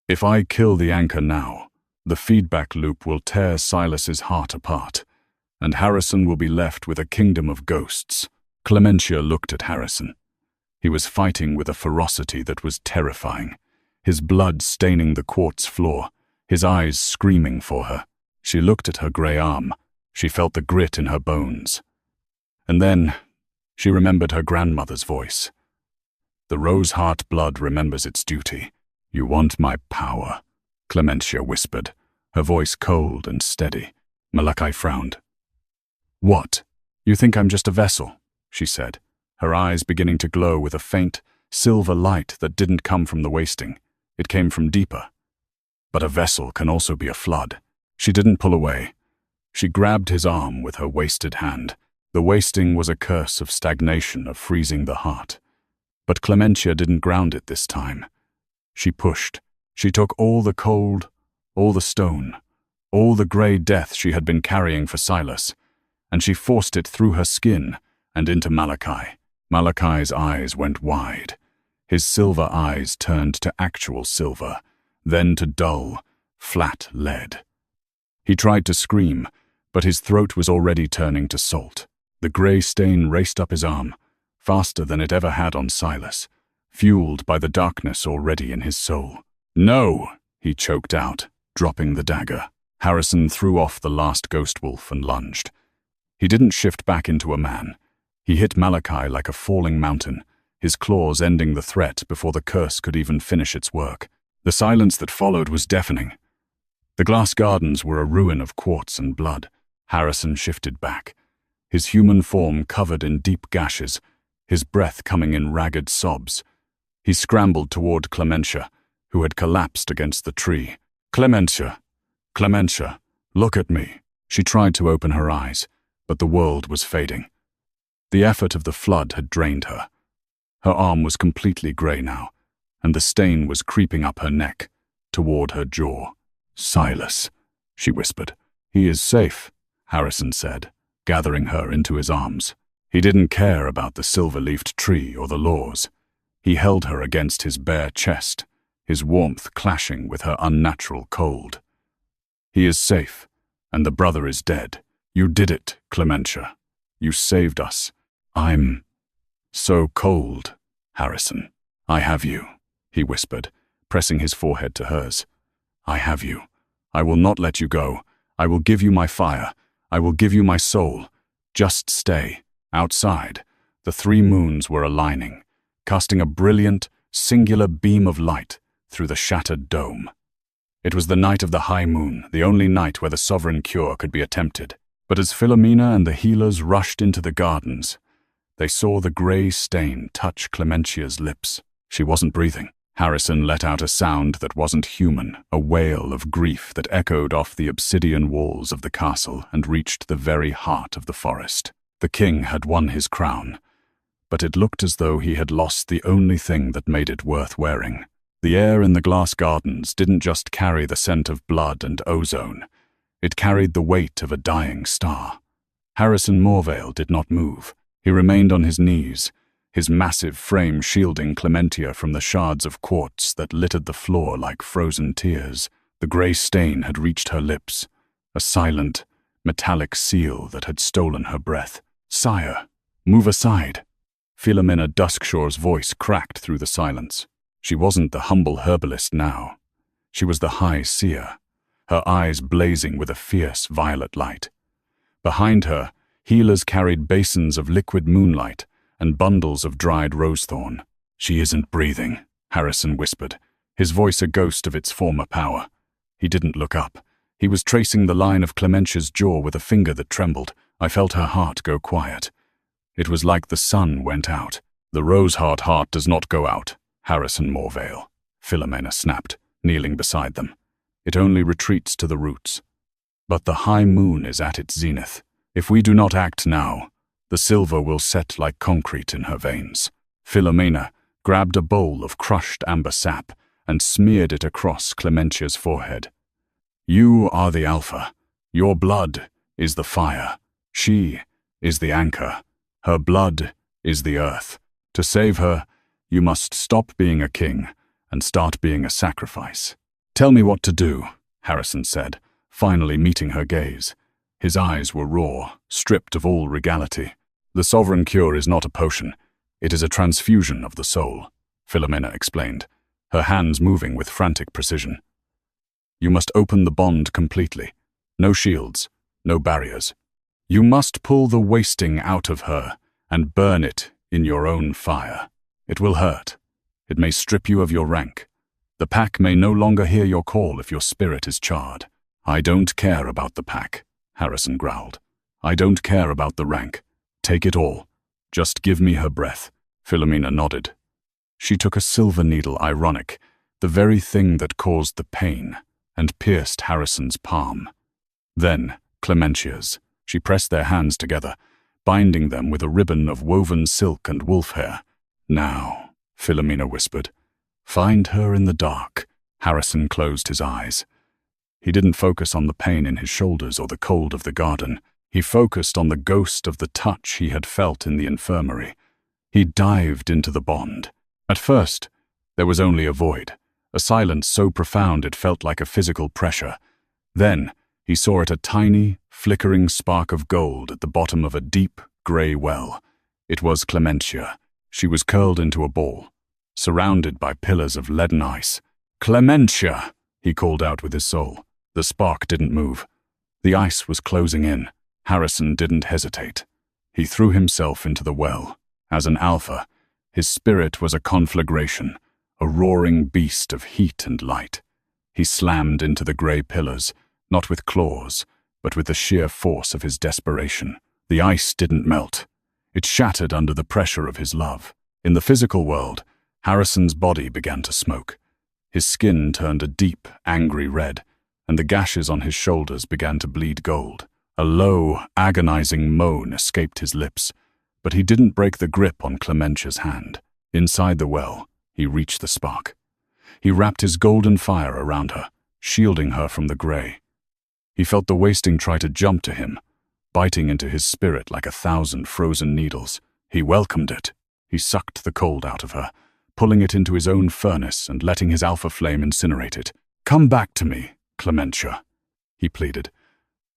If I kill the anchor now, the feedback loop will tear Silas's heart apart, and Harrison will be left with a kingdom of ghosts. Clementia looked at Harrison. He was fighting with a ferocity that was terrifying, his blood staining the quartz floor, his eyes screaming for her. She looked at her gray arm. She felt the grit in her bones. And then she remembered her grandmother's voice. The Roseheart blood remembers its duty. You want my power, Clementia whispered, her voice cold and steady. Malachi frowned. What? You think I'm just a vessel? She said, her eyes beginning to glow with a faint, silver light that didn't come from the wasting. It came from deeper. But a vessel can also be a flood. She didn't pull away. She grabbed his arm with her wasted hand. The wasting was a curse of stagnation, of freezing the heart. But Clementia didn't ground it this time. She pushed. She took all the cold, all the stone, all the grey death she had been carrying for Silas, and she forced it through her skin and into Malachi. Malachi's eyes went wide. His silver eyes turned to actual silver, then to dull, flat lead. He tried to scream, but his throat was already turning to salt. The grey stain raced up his arm, faster than it ever had on Silas, fueled by the darkness already in his soul. "No!" he choked out, dropping the dagger. Harrison threw off the last ghost wolf and lunged. He didn't shift back into a man. He hit Malachi like a falling mountain, his claws ending the threat before the curse could even finish its work. The silence that followed was deafening. The glass gardens were a ruin of quartz and blood. Harrison shifted back, his human form covered in deep gashes, his breath coming in ragged sobs. He scrambled toward Clementia, who had collapsed against the tree. "Clementia! Clementia! Look at me!" She tried to open her eyes, but the world was fading. The effort of the flood had drained her. Her arm was completely grey now, and the stain was creeping up her neck, toward her jaw. "Silas," she whispered. "He is safe," Harrison said, gathering her into his arms. He didn't care about the silver-leafed tree or the laws. He held her against his bare chest, his warmth clashing with her unnatural cold. "He is safe, and the brother is dead. You did it, Clementia. You saved us. I'm so cold, Harrison. I have you," he whispered, pressing his forehead to hers. "I have you. I will not let you go. I will give you my fire. I will give you my soul. Just stay." Outside, the three moons were aligning, casting a brilliant, singular beam of light through the shattered dome. It was the night of the high moon, the only night where the sovereign cure could be attempted. But as Philomena and the healers rushed into the gardens, they saw the grey stain touch Clementia's lips. She wasn't breathing. Harrison let out a sound that wasn't human, a wail of grief that echoed off the obsidian walls of the castle and reached the very heart of the forest. The king had won his crown, but it looked as though he had lost the only thing that made it worth wearing. The air in the glass gardens didn't just carry the scent of blood and ozone. It carried the weight of a dying star. Harrison Morvale did not move. He remained on his knees, his massive frame shielding Clementia from the shards of quartz that littered the floor like frozen tears. The grey stain had reached her lips, a silent, metallic seal that had stolen her breath. "Sire, move aside." Philomena Duskshaw's voice cracked through the silence. She wasn't the humble herbalist now. She was the high seer, her eyes blazing with a fierce violet light. Behind her, healers carried basins of liquid moonlight and bundles of dried rosethorn. "She isn't breathing," Harrison whispered, his voice a ghost of its former power. He didn't look up. He was tracing the line of Clementia's jaw with a finger that trembled. I felt her heart go quiet. It was like the sun went out. "The rose-heart heart does not go out, Harrison Morvale," Philomena snapped, kneeling beside them. "It only retreats to the roots. But the high moon is at its zenith. If we do not act now, the silver will set like concrete in her veins." Philomena grabbed a bowl of crushed amber sap and smeared it across Clementia's forehead. "You are the Alpha. Your blood is the fire. She is the anchor. Her blood is the earth. To save her, you must stop being a king and start being a sacrifice." "Tell me what to do," Harrison said, finally meeting her gaze. His eyes were raw, stripped of all regality. "The sovereign cure is not a potion. It is a transfusion of the soul," Philomena explained, her hands moving with frantic precision. "You must open the bond completely. No shields, no barriers. You must pull the wasting out of her and burn it in your own fire. It will hurt. It may strip you of your rank. The pack may no longer hear your call if your spirit is charred." "I don't care about the pack," Harrison growled. "I don't care about the rank. Take it all. Just give me her breath." Philomena nodded. She took a silver needle, ironic, the very thing that caused the pain. and pierced Harrison's palm. Then Clementia's. She pressed their hands together, binding them with a ribbon of woven silk and wolf hair. "Now," Philomena whispered. "Find her in the dark." Harrison closed his eyes. He didn't focus on the pain in his shoulders or the cold of the garden. He focused on the ghost of the touch he had felt in the infirmary. He dived into the bond. At first, there was only a void, a silence so profound it felt like a physical pressure. Then, he saw it a tiny, flickering spark of gold at the bottom of a deep, grey well. It was Clementia. She was curled into a ball, surrounded by pillars of leaden ice. "Clementia!" he called out with his soul. The spark didn't move. The ice was closing in. Harrison didn't hesitate. He threw himself into the well. As an alpha, his spirit was a conflagration, a roaring beast of heat and light. He slammed into the grey pillars, not with claws, but with the sheer force of his desperation. The ice didn't melt. It shattered under the pressure of his love. In the physical world, Harrison's body began to smoke. His skin turned a deep, angry red, and the gashes on his shoulders began to bleed gold. A low, agonizing moan escaped his lips, but he didn't break the grip on Clementia's hand. Inside the well, he reached the spark. He wrapped his golden fire around her, shielding her from the grey. He felt the wasting try to jump to him, biting into his spirit like 1,000 frozen needles. He welcomed it. He sucked the cold out of her, pulling it into his own furnace and letting his alpha flame incinerate it. "Come back to me, Clementia," he pleaded.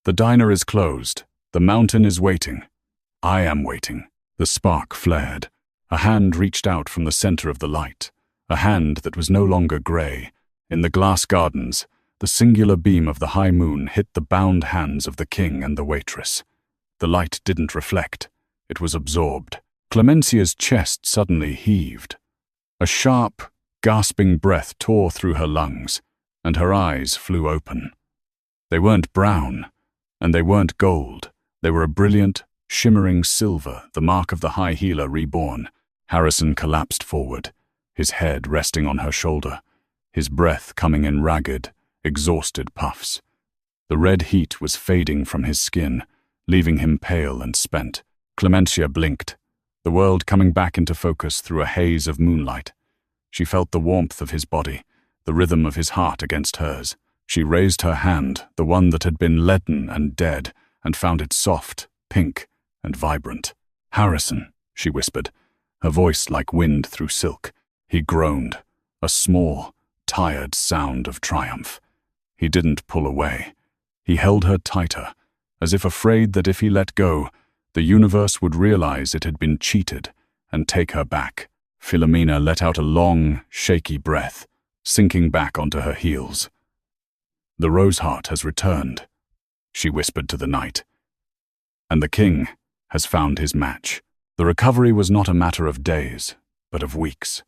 "The diner is closed. The mountain is waiting. I am waiting." The spark flared. A hand reached out from the center of the light, a hand that was no longer grey. In the glass gardens, the singular beam of the high moon hit the bound hands of the king and the waitress. The light didn't reflect. It was absorbed. Clementia's chest suddenly heaved. A sharp, gasping breath tore through her lungs, and her eyes flew open. They weren't brown, and they weren't gold. They were a brilliant, shimmering silver, the mark of the high healer reborn. Harrison collapsed forward, his head resting on her shoulder, his breath coming in ragged, exhausted puffs. The red heat was fading from his skin, leaving him pale and spent. Clementia blinked, the world coming back into focus through a haze of moonlight. She felt the warmth of his body, the rhythm of his heart against hers. She raised her hand, the one that had been leaden and dead, and found it soft, pink, and vibrant. "Harrison," she whispered, her voice like wind through silk. He groaned, a small, tired sound of triumph. He didn't pull away. He held her tighter, as if afraid that if he let go, the universe would realize it had been cheated and take her back. Philomena let out a long, shaky breath, sinking back onto her heels. "The Roseheart has returned," she whispered to the night. "And the king has found his match." The recovery was not a matter of days, but of weeks.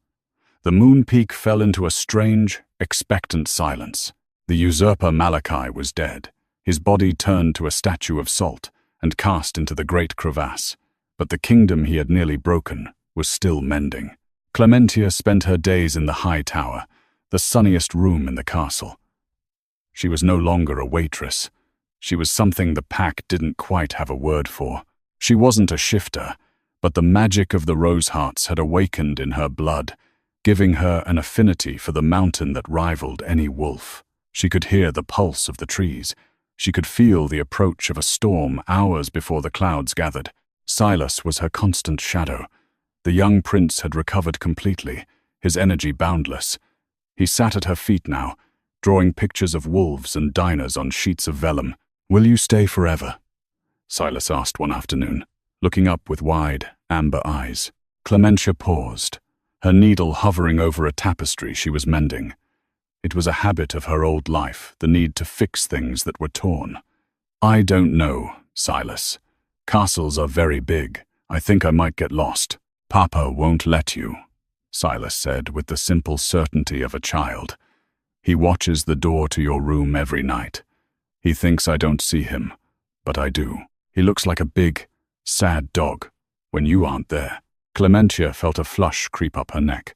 The moon peak fell into a strange, expectant silence. The usurper Malachi was dead, his body turned to a statue of salt and cast into the great crevasse, but the kingdom he had nearly broken was still mending. Clementia spent her days in the high tower, the sunniest room in the castle. She was no longer a waitress. She was something the pack didn't quite have a word for. She wasn't a shifter, but the magic of the Rosehearts had awakened in her blood, giving her an affinity for the mountain that rivaled any wolf. She could hear the pulse of the trees. She could feel the approach of a storm hours before the clouds gathered. Silas was her constant shadow. The young prince had recovered completely, his energy boundless. He sat at her feet now, drawing pictures of wolves and diners on sheets of vellum. "Will you stay forever?" Silas asked one afternoon, looking up with wide, amber eyes. Clementia paused, her needle hovering over a tapestry she was mending. It was a habit of her old life, the need to fix things that were torn. "I don't know, Silas. Castles are very big. I think I might get lost." "Papa won't let you," Silas said with the simple certainty of a child. "He watches the door to your room every night. He thinks I don't see him, but I do. He looks like a big, sad dog when you aren't there." Clementia felt a flush creep up her neck.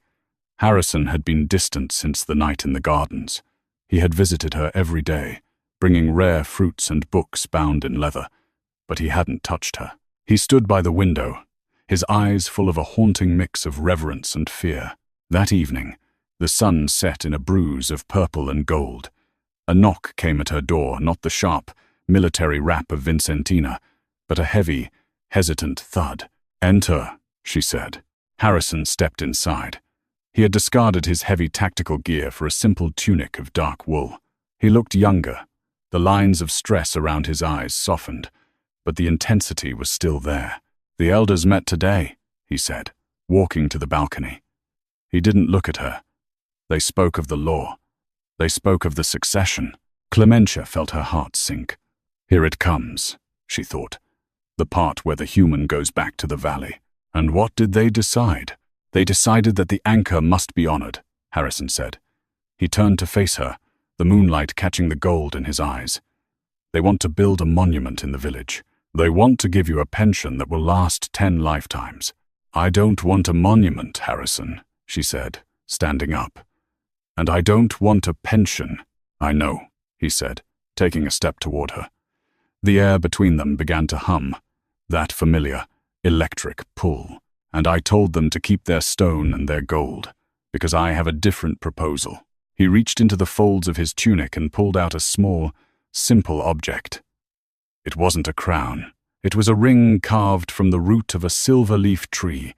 Harrison had been distant since the night in the gardens. He had visited her every day, bringing rare fruits and books bound in leather, but he hadn't touched her. He stood by the window, his eyes full of a haunting mix of reverence and fear. That evening, the sun set in a bruise of purple and gold. A knock came at her door, not the sharp, military rap of Vincentina, but a heavy, hesitant thud. "Enter," she said. Harrison stepped inside. He had discarded his heavy tactical gear for a simple tunic of dark wool. He looked younger. The lines of stress around his eyes softened, but the intensity was still there. "The elders met today," he said, walking to the balcony. He didn't look at her. They spoke of the law. They spoke of the succession. Clementia felt her heart sink. Here it comes, she thought. The part where the human goes back to the valley. And what did they decide? They decided that the anchor must be honored, Harrison said. He turned to face her, the moonlight catching the gold in his eyes. They want to build a monument in the village. They want to give you a pension that will last 10 lifetimes. "I don't want a monument, Harrison," she said, standing up. "And I don't want a pension." "I know," he said, taking a step toward her. The air between them began to hum, that familiar, electric pull. "And I told them to keep their stone and their gold, because I have a different proposal." He reached into the folds of his tunic and pulled out a small, simple object. It wasn't a crown. It was a ring carved from the root of a silver-leaf tree,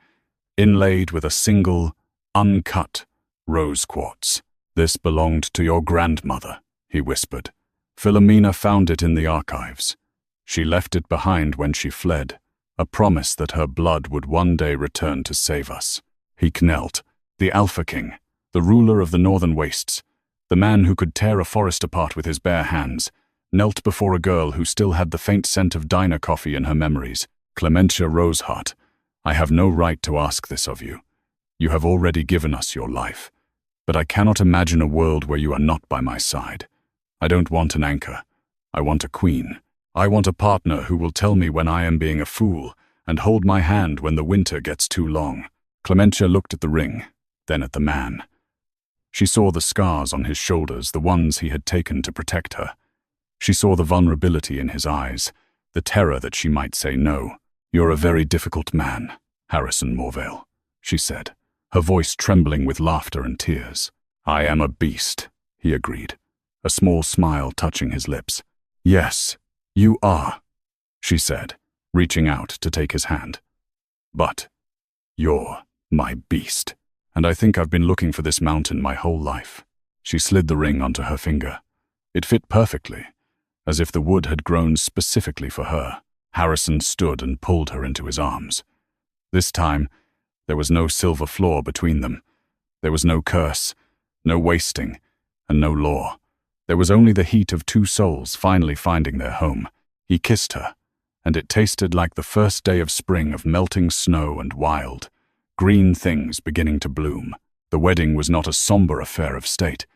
inlaid with a single, uncut rose quartz. "This belonged to your grandmother," he whispered. "Philomena found it in the archives. She left it behind when she fled, a promise that her blood would one day return to save us." He knelt. The Alpha King, the ruler of the northern wastes, the man who could tear a forest apart with his bare hands, knelt before a girl who still had the faint scent of diner coffee in her memories. "Clementia Rosehart, I have no right to ask this of you. You have already given us your life. But I cannot imagine a world where you are not by my side. I don't want an anchor. I want a queen. I want a partner who will tell me when I am being a fool and hold my hand when the winter gets too long." Clementia looked at the ring, then at the man. She saw the scars on his shoulders, the ones he had taken to protect her. She saw the vulnerability in his eyes, the terror that she might say no. "You're a very difficult man, Harrison Morvale," she said, her voice trembling with laughter and tears. "I am a beast," he agreed, a small smile touching his lips. "Yes, you are," she said, reaching out to take his hand. "But you're my beast, and I think I've been looking for this mountain my whole life." She slid the ring onto her finger. It fit perfectly, as if the wood had grown specifically for her. Harrison stood and pulled her into his arms. This time, there was no silver floor between them. There was no curse, no wasting, and no law. There was only the heat of two souls finally finding their home. He kissed her, and it tasted like the first day of spring, of melting snow and wild, green things beginning to bloom. The wedding was not a somber affair of state.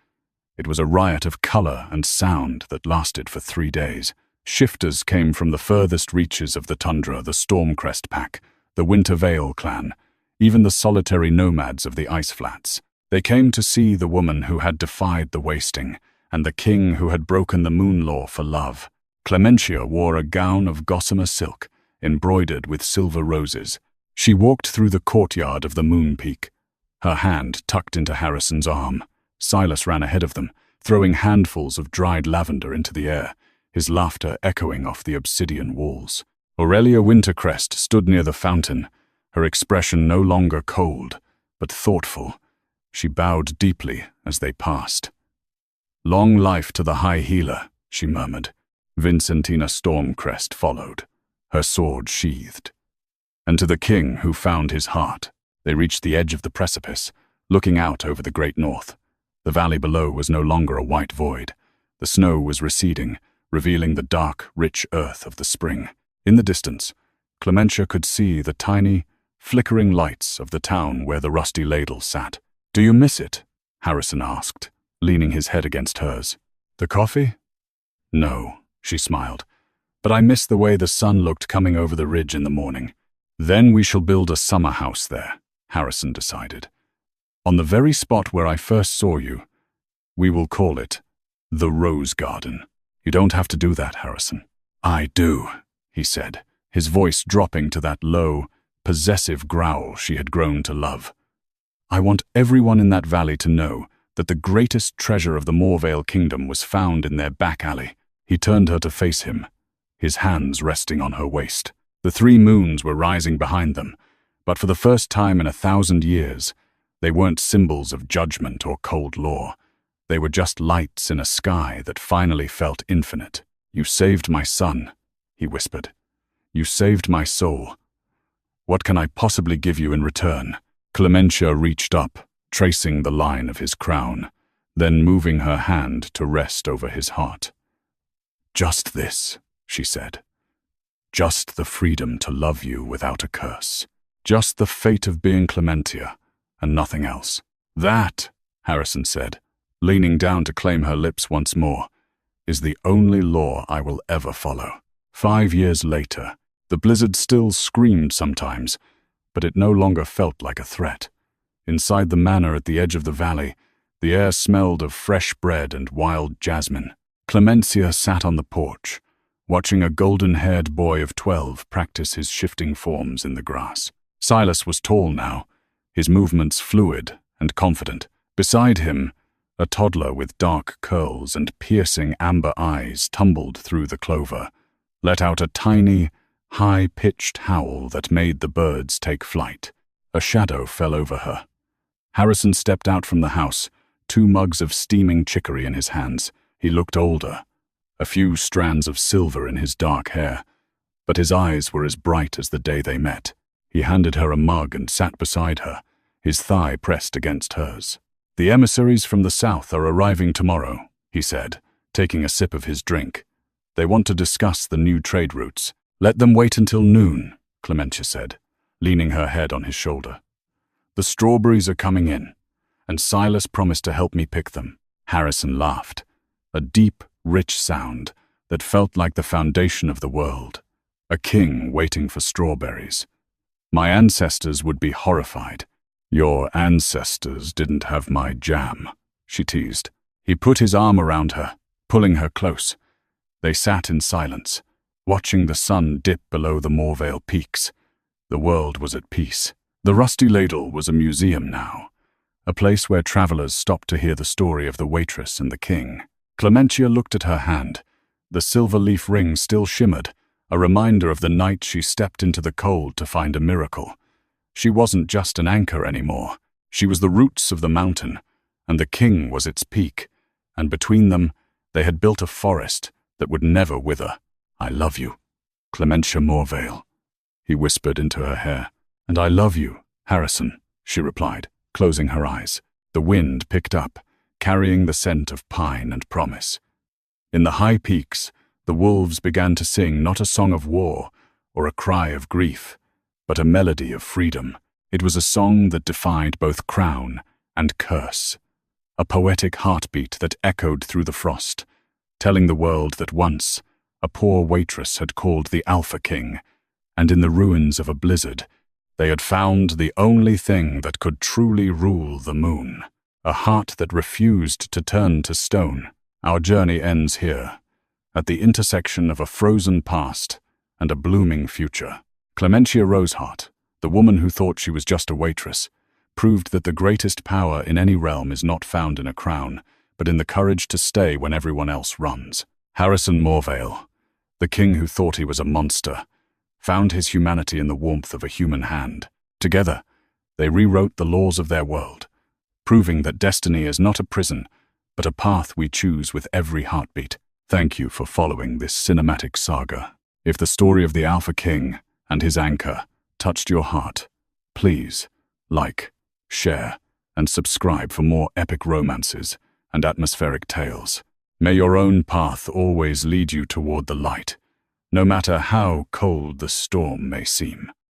It was a riot of color and sound that lasted for 3 days. Shifters came from the furthest reaches of the tundra, the Stormcrest Pack, the Winter Vale clan, even the solitary nomads of the ice flats. They came to see the woman who had defied the wasting, and the king who had broken the moon law for love. Clementia wore a gown of gossamer silk, embroidered with silver roses. She walked through the courtyard of the Moon Peak, her hand tucked into Harrison's arm. Silas ran ahead of them, throwing handfuls of dried lavender into the air, his laughter echoing off the obsidian walls. Aurelia Wintercrest stood near the fountain, her expression no longer cold, but thoughtful. She bowed deeply as they passed. "Long life to the High Healer," she murmured. Vincentina Stormcrest followed, her sword sheathed. "And to the king who found his heart." They reached the edge of the precipice, looking out over the great north. The valley below was no longer a white void. The snow was receding, revealing the dark, rich earth of the spring. In the distance, Clementia could see the tiny, flickering lights of the town where the rusty ladle sat. "Do you miss it?" Harrison asked, leaning his head against hers. "The coffee?" "No," she smiled. "But I miss the way the sun looked coming over the ridge in the morning." "Then we shall build a summer house there," Harrison decided. "On the very spot where I first saw you. We will call it The Rose Garden. You don't have to do that, Harrison. I do, he said, his voice dropping to that low, possessive growl she had grown to love. I want everyone in that valley to know that the greatest treasure of the Morvale kingdom was found in their back alley. He turned her to face him, his hands resting on her waist. The 3 moons were rising behind them, but for the first time in 1,000 years, they weren't symbols of judgment or cold law. They were just lights in a sky that finally felt infinite. You saved my son, he whispered. You saved my soul. What can I possibly give you in return? Clementia reached up, tracing the line of his crown, then moving her hand to rest over his heart. Just this, she said. Just the freedom to love you without a curse. Just the fate of being Clementia, and nothing else. That, Harrison said, leaning down to claim her lips once more, is the only law I will ever follow. 5 years later, the blizzard still screamed sometimes, but it no longer felt like a threat. Inside the manor at the edge of the valley, the air smelled of fresh bread and wild jasmine. Clementia sat on the porch, watching a golden-haired boy of 12 practice his shifting forms in the grass. Silas was tall now, his movements fluid and confident. Beside him, a toddler with dark curls and piercing amber eyes tumbled through the clover, let out a tiny, high-pitched howl that made the birds take flight. A shadow fell over her. Harrison stepped out from the house, 2 mugs of steaming chicory in his hands. He looked older, a few strands of silver in his dark hair, but his eyes were as bright as the day they met. He handed her a mug and sat beside her, his thigh pressed against hers. The emissaries from the south are arriving tomorrow, he said, taking a sip of his drink. They want to discuss the new trade routes. Let them wait until noon, Clementia said, leaning her head on his shoulder. The strawberries are coming in, and Silas promised to help me pick them. Harrison laughed, a deep, rich sound that felt like the foundation of the world. A king waiting for strawberries. My ancestors would be horrified. Your ancestors didn't have my jam, she teased. He put his arm around her, pulling her close. They sat in silence, watching the sun dip below the Morvale peaks. The world was at peace. The Rusty Ladle was a museum now, a place where travelers stopped to hear the story of the waitress and the king. Clementia looked at her hand. The silver leaf ring still shimmered, a reminder of the night she stepped into the cold to find a miracle. She wasn't just an anchor anymore. She was the roots of the mountain, and the king was its peak, and between them they had built a forest that would never wither. I love you, Clementia Morvale, he whispered into her hair. And I love you, Harrison, she replied, closing her eyes. The wind picked up, carrying the scent of pine and promise. In the high peaks, the wolves began to sing not a song of war or a cry of grief, but a melody of freedom. It was a song that defied both crown and curse, a poetic heartbeat that echoed through the frost, telling the world that once a poor waitress had called the Alpha King, and in the ruins of a blizzard, they had found the only thing that could truly rule the moon, a heart that refused to turn to stone. Our journey ends here, at the intersection of a frozen past and a blooming future. Clementia Roseheart, the woman who thought she was just a waitress, proved that the greatest power in any realm is not found in a crown, but in the courage to stay when everyone else runs. Harrison Morvale, the king who thought he was a monster, found his humanity in the warmth of a human hand. Together, they rewrote the laws of their world, proving that destiny is not a prison, but a path we choose with every heartbeat. Thank you for following this cinematic saga. If the story of the Alpha King and his anchor touched your heart, please like, share, and subscribe for more epic romances and atmospheric tales. May your own path always lead you toward the light, no matter how cold the storm may seem.